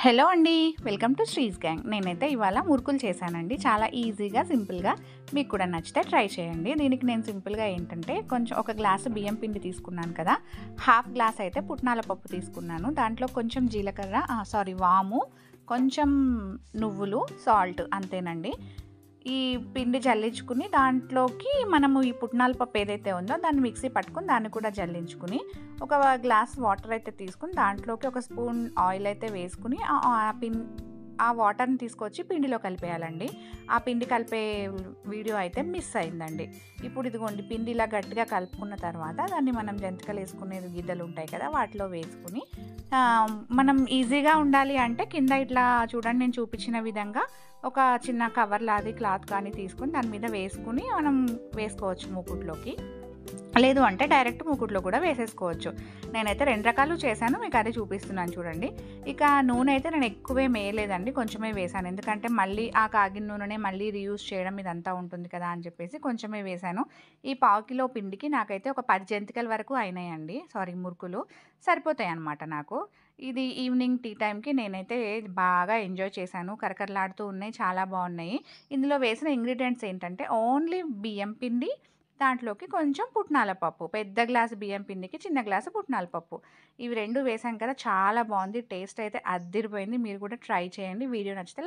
Hello అండి, welcome to శ్రీస్ gang. నేనైతే ఇవాళ మురుకులు చేశానండి. చాలా ఈజీగా, సింపుల్గా. మీకు కూడా నచ్చితే ట్రై చేయండి. దీనికి నేను సింపుల్గా ఏంటంటే కొంచెం ఒక గ్లాసు బియ్యం పిండి తీసుకున్నాను కదా, హాఫ్ గ్లాస్ అయితే పుట్నాల పప్పు తీసుకున్నాను. దాంట్లో కొంచెం జీలకర్ర, వాము, కొంచెం నువ్వులు, సాల్ట్, అంతేనండి. ఈ పిండి జల్లించుకుని దాంట్లోకి మనము ఈ పుట్నాల పప్పు ఏదైతే ఉందో దాన్ని మిక్సీ పట్టుకుని దాన్ని కూడా జల్లించుకుని ఒక గ్లాస్ వాటర్ అయితే తీసుకుని దాంట్లోకి ఒక స్పూన్ ఆయిల్ అయితే వేసుకుని ఆ వాటర్ని తీసుకొచ్చి పిండిలో కలిపేయాలండి. ఆ పిండి కలిపే వీడియో అయితే మిస్ అయిందండి. ఇప్పుడు ఇదిగోండి, పిండి ఇలా గట్టిగా కలుపుకున్న తర్వాత దాన్ని మనం జంతికలు వేసుకునే గిద్దలు ఉంటాయి కదా, వాటిలో వేసుకుని మనం ఈజీగా ఉండాలి అంటే కింద ఇట్లా చూడండి, నేను చూపించిన విధంగా ఒక చిన్న కవర్ లాది క్లాత్ కానీ తీసుకుని దాని మీద వేసుకుని మనం వేసుకోవచ్చు మూకుట్లోకి. లేదు అంటే డైరెక్ట్ మూకుట్లో కూడా వేసేసుకోవచ్చు. నేనైతే 2 రకాలు చేశాను, మీకు అదే చూపిస్తున్నాను చూడండి. ఇక నూనె అయితే నేను ఎక్కువే వేయలేదండి, కొంచెమే వేశాను. ఎందుకంటే మళ్ళీ ఆ కాగిన నూనెనే మళ్ళీ రీయూజ్ చేయడం ఇదంతా ఉంటుంది కదా అని చెప్పేసి కొంచెమే వేశాను. ఈ 1/4 కిలో పిండికి నాకైతే ఒక 10 జంతికల వరకు అయినాయండి. మురుకులు సరిపోతాయి అన్నమాట నాకు. ఇది ఈవినింగ్ టీ టైంకి నేనైతే బాగా ఎంజాయ్ చేశాను. కరకరలాడుతూ ఉన్నాయి, చాలా బాగున్నాయి. ఇందులో వేసిన ఇంగ్రీడియంట్స్ ఏంటంటే ఓన్లీ బియ్యం పిండి, దాంట్లోకి కొంచెం పుట్నాల పప్పు, పెద్ద గ్లాసు బియ్యం పిండికి చిన్న గ్లాసు పుట్నాల పప్పు, ఇవి 2 వేసాం కదా, చాలా బాగుంది. టేస్ట్ అయితే అద్దిరిపోయింది. మీరు కూడా ట్రై చేయండి. వీడియో నచ్చితే